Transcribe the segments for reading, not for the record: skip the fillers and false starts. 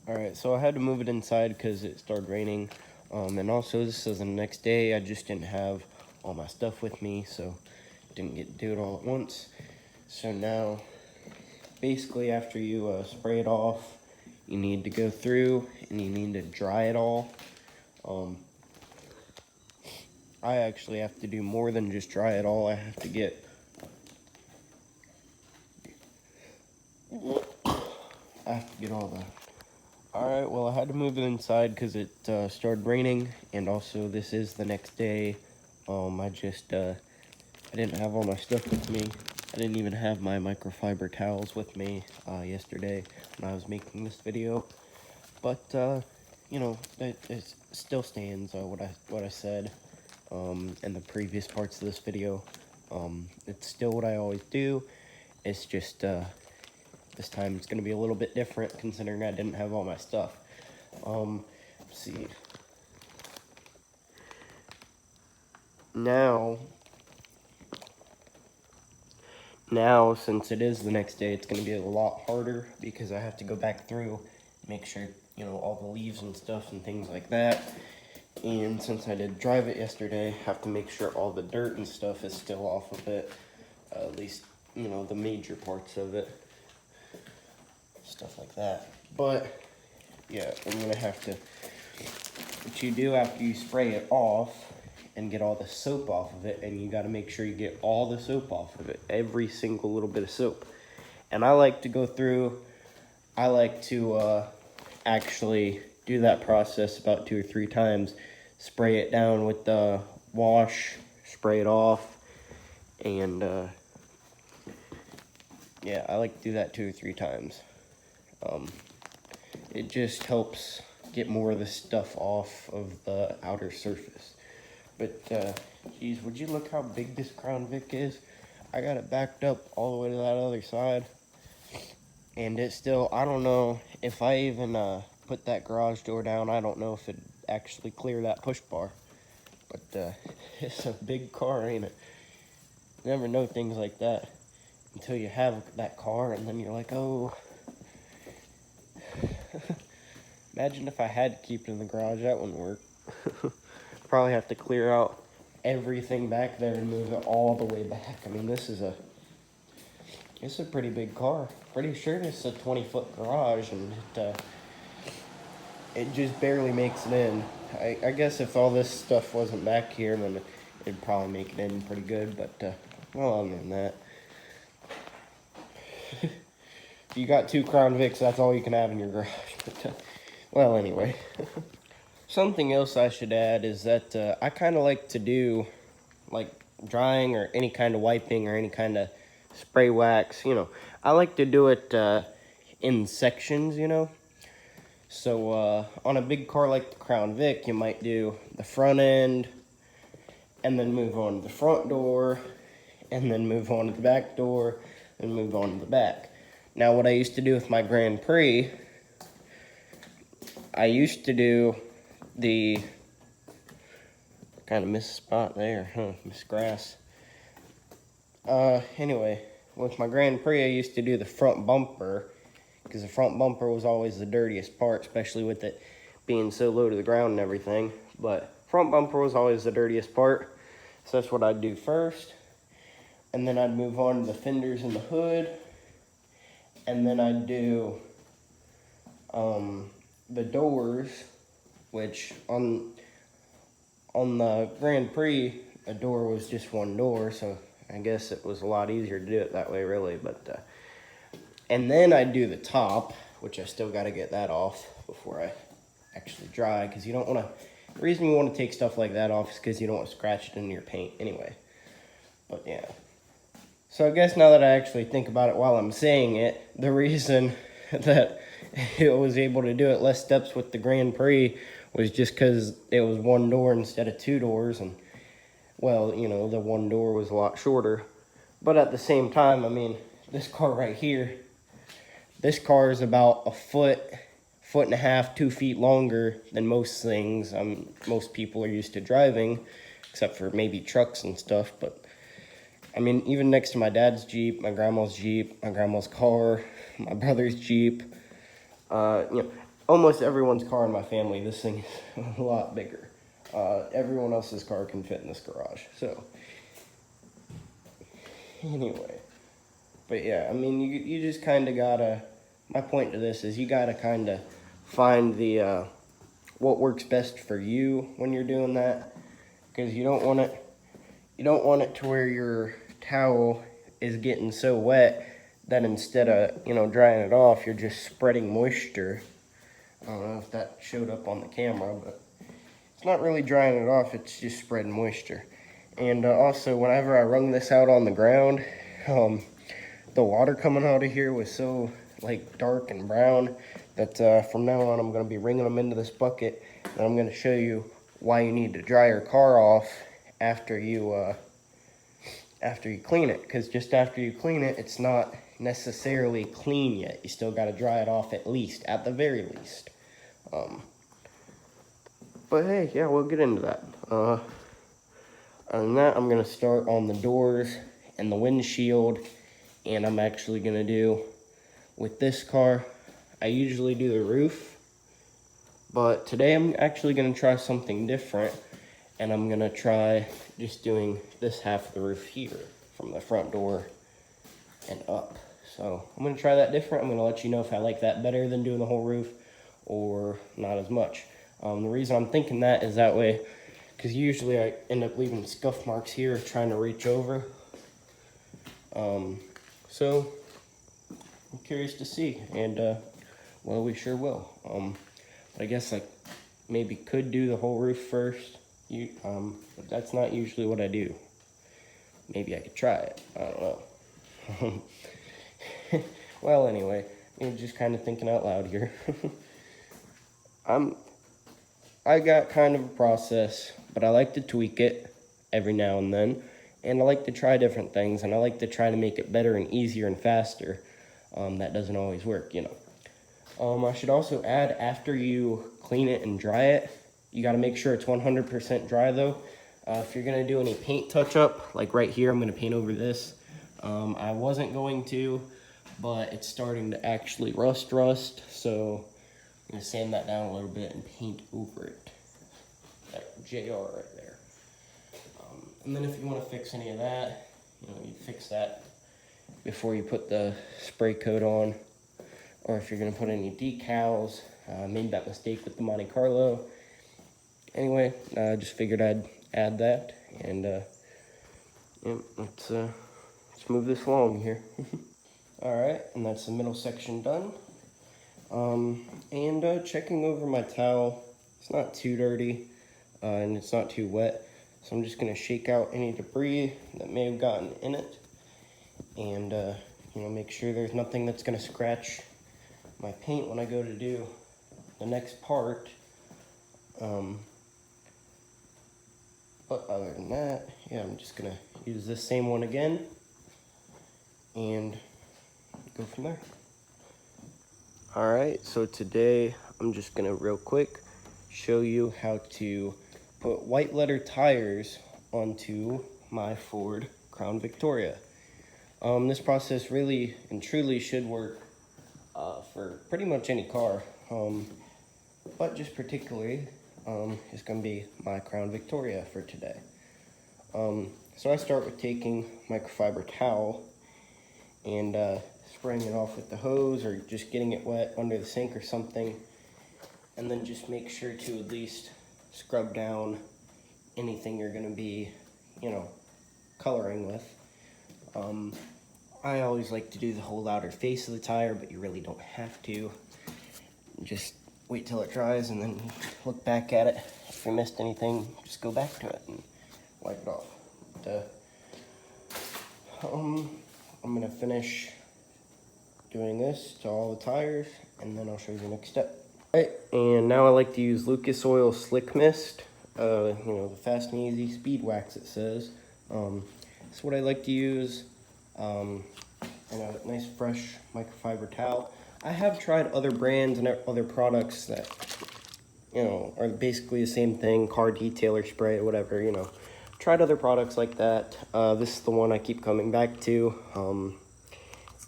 Alright, so I had to move it inside because it started raining. And also this is the next day. I just didn't have all my stuff with me, so didn't get to do it all at once. So now, basically after you spray it off, you need to go through and you need to dry it all. I actually have to do more than just dry it all. I have to get all the... Alright, well I had to move it inside because it started raining, and also this is the next day. I didn't have all my stuff with me. I didn't even have my microfiber towels with me yesterday when I was making this video. But, you know, it still stands what I said in the previous parts of this video. It's still what I always do. It's just, this time it's going to be a little bit different considering I didn't have all my stuff. Let's see. Now, since it is the next day, it's going to be a lot harder because I have to go back through, make sure, you know, all the leaves and stuff and things like that. And since I did drive it yesterday, I have to make sure all the dirt and stuff is still off of it. At least, you know, the major parts of it. Stuff like that. But, yeah, I'm going to have to... What you do after you spray it off and get all the soap off of it, and you got to make sure you get all the soap off of it, every single little bit of soap. And I like to go through, I like to actually do that process about 2 or 3 times, spray it down with the wash, spray it off, and yeah, I like to do that 2 or 3 times. It just helps get more of the stuff off of the outer surface. But, geez, would you look how big this Crown Vic is? I got it backed up all the way to that other side. And it's still, I don't know if I even put that garage door down, I don't know if it'd actually clear that push bar. But, it's a big car, ain't it? You never know things like that until you have that car, and then you're like, oh. Imagine if I had to keep it in the garage, that wouldn't work. Probably have to clear out everything back there and move it all the way back. I mean, it's a pretty big car. Pretty sure this is a 20-foot garage, and it just barely makes it in. I guess if all this stuff wasn't back here, then it'd probably make it in pretty good, but, well, other than that. If you got 2 Crown Vics, that's all you can have in your garage. But, well, anyway. Something else I should add is that I kind of like to do, like, drying or any kind of wiping or any kind of spray wax, you know. I like to do it in sections, you know. So on a big car like the Crown Vic, you might do the front end and then move on to the front door and then move on to the back door and move on to the back. Now, what I used to do with my Grand Prix, I used to do the... Kind of missed a spot there, huh? Missed grass. Anyway, with my Grand Prix, I used to do the front bumper, because the front bumper was always the dirtiest part, especially with it being so low to the ground and everything. But front bumper was always the dirtiest part, so that's what I'd do first. And then I'd move on to the fenders and the hood. And then I'd do the doors, which on the Grand Prix, a door was just one door, so I guess it was a lot easier to do it that way, really. But and then I'd do the top, which I still got to get that off before I actually dry, because you don't want to... The reason you want to take stuff like that off is because you don't want to scratch it into your paint anyway. But yeah. So I guess now that I actually think about it while I'm saying it, the reason that it was able to do it less steps with the Grand Prix was just because it was one door instead of 2 doors, and, well, you know, the one door was a lot shorter. But at the same time, I mean, this car right here, this car is about a foot and a half, 2 feet longer than most things most people are used to driving, except for maybe trucks and stuff. But I mean, even next to my dad's Jeep, my grandma's Jeep, my grandma's car, my brother's Jeep, you know, almost everyone's car in my family, this thing is a lot bigger. Everyone else's car can fit in this garage. So anyway, but yeah, I mean, you just kind of gotta, my point to this is you gotta kind of find the, what works best for you when you're doing that, because you don't want it to where your towel is getting so wet that instead of, drying it off, you're just spreading moisture. I don't know if that showed up on the camera, but it's not really drying it off, it's just spreading moisture. And also, whenever I wrung this out on the ground, the water coming out of here was so like dark and brown that from now on I'm going to be wringing them into this bucket, and I'm going to show you why you need to dry your car off after you clean it, because just after you clean it, it's not necessarily clean yet. You still got to dry it off at the very least. But hey, yeah, we'll get into that. Other than that, I'm going to start on the doors and the windshield, and I'm actually going to do, with this car, I usually do the roof, but today I'm actually going to try something different, and I'm going to try just doing this half of the roof here, from the front door and up. So I'm going to try that different. I'm going to let you know if I like that better than doing the whole roof or not as much. The reason I'm thinking that is that way, because usually I end up leaving scuff marks here trying to reach over. So I'm curious to see, and well, we sure will. But I guess I maybe could do the whole roof first. But that's not usually what I do. Maybe I could try it. I don't know. Well, anyway, I'm just kind of thinking out loud here. I got kind of a process, but I like to tweak it every now and then, and I like to try different things, and I like to try to make it better and easier and faster. That doesn't always work, I should also add, after you clean it and dry it, you got to make sure it's 100% dry though. If you're going to do any paint touch-up, like right here, I'm going to paint over this. I wasn't going to, but it's starting to actually rust, so I'm going to sand that down a little bit and paint over it. That JR right there. And then if you want to fix any of that, you fix that before you put the spray coat on. Or if you're going to put any decals, made that mistake with the Monte Carlo. Anyway, I just figured I'd add that, and yeah, let's move this along here. Alright, and that's the middle section done. And checking over my towel, it's not too dirty, and it's not too wet, so I'm just going to shake out any debris that may have gotten in it, and make sure there's nothing that's going to scratch my paint when I go to do the next part. But other than that, yeah, I'm just gonna use this same one again and go from there. All right, so today I'm just gonna real quick show you how to put white letter tires onto my Ford Crown Victoria. This process really and truly should work for pretty much any car, but just particularly is going to be my Crown Victoria for today. So I start with taking microfiber towel and spraying it off with the hose, or just getting it wet under the sink or something, and then just make sure to at least scrub down anything you're going to be, coloring with. I always like to do the whole outer face of the tire, but you really don't have to. Just wait till it dries and then look back at it. If you missed anything, just go back to it and wipe it off. I'm gonna finish doing this to all the tires, and then I'll show you the next step. All right, and now I like to use Lucas Oil Slick Mist. The Fast and Easy Speed Wax, it says. That's what I like to use. And a nice fresh microfiber towel. I have tried other brands and other products that, are basically the same thing, car detailer spray, whatever, Tried other products like that. This is the one I keep coming back to.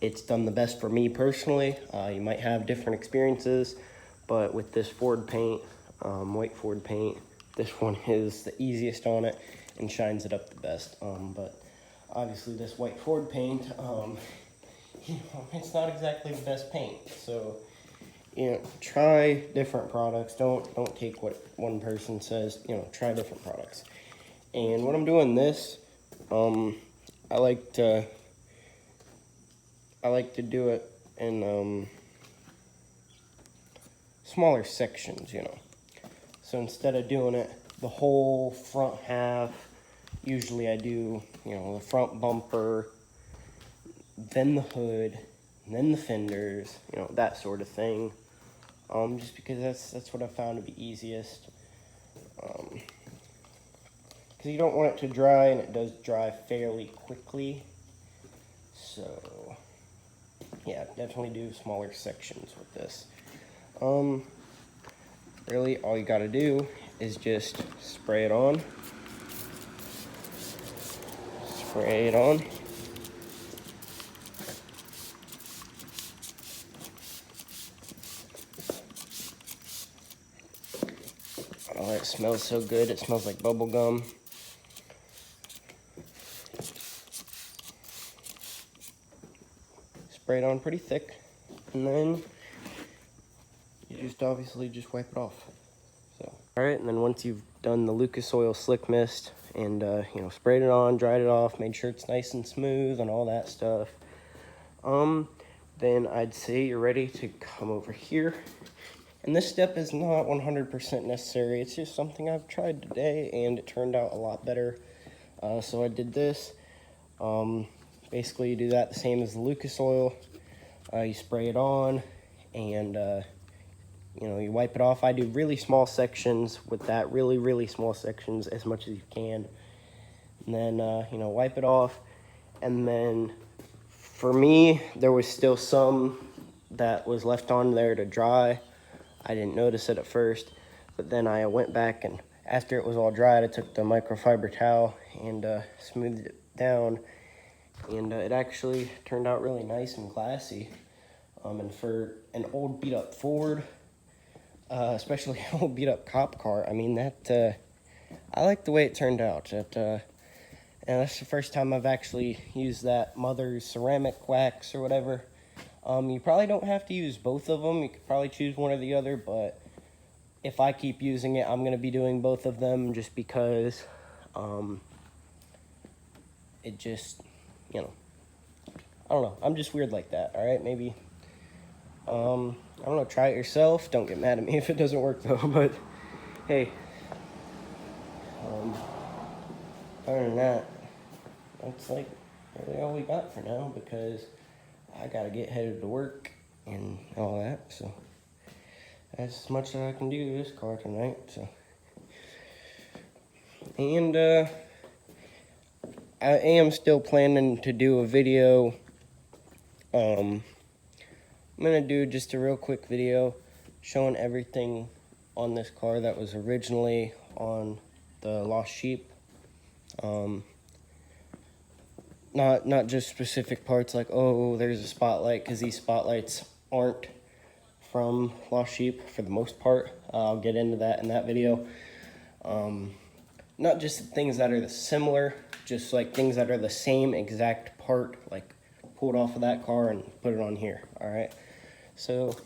It's done the best for me personally. You might have different experiences, but with this Ford paint, white Ford paint, this one is the easiest on it and shines it up the best. But obviously this white Ford paint, it's not exactly the best paint. So, try different products. Don't take what one person says. Try different products. And when I'm doing this, I like to do it in smaller sections, So instead of doing it the whole front half, usually I do, the front bumper, then the hood, then the fenders, that sort of thing. Just because that's what I found to be easiest. Because you don't want it to dry, and it does dry fairly quickly. So, yeah, definitely do smaller sections with this. Really, all you gotta do is just spray it on. Spray it on. Oh, it smells so good. It smells like bubble gum. Spray it on pretty thick, and then you just obviously just wipe it off. So, all right, and then once you've done the Lucas Oil Slick Mist and sprayed it on, dried it off, made sure it's nice and smooth and all that stuff, then I'd say you're ready to come over here. And this step is not 100% necessary. It's just something I've tried today, and it turned out a lot better. So I did this. Basically, you do that the same as the Lucas Oil. You spray it on, and you wipe it off. I do really small sections with that, really small sections, as much as you can. And then, wipe it off. And then, for me, there was still some that was left on there to dry. I didn't notice it at first, but then I went back, and after it was all dried, I took the microfiber towel and smoothed it down. And it actually turned out really nice and glassy. And for an old beat-up Ford, especially an old beat-up cop car, I mean, I like the way it turned out. And that's the first time I've actually used that Mother's ceramic wax or whatever. You probably don't have to use both of them. You could probably choose one or the other, but if I keep using it, I'm going to be doing both of them just because it just, I don't know. I'm just weird like that, all right? Maybe, I don't know, try it yourself. Don't get mad at me if it doesn't work, though, but hey, other than that, that's like really all we got for now, because I gotta get headed to work and all that, so that's as much as I can do to this car tonight. So, and I am still planning to do a video. I'm gonna do just a real quick video showing everything on this car that was originally on the Lost Sheep. Not just specific parts like, oh, there's a spotlight, because these spotlights aren't from Lost Sheep for the most part. I'll get into that in that video. Not just things that are similar, just like things that are the same exact part, like pulled off of that car and put it on here, all right? So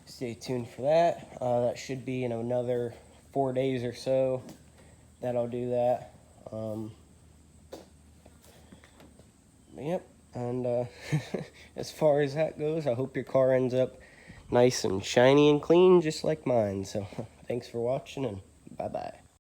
stay tuned for that. That should be in another 4 days or so that I'll do that. Yep, and as far as that goes, I hope your car ends up nice and shiny and clean, just like mine. So thanks for watching, and bye-bye.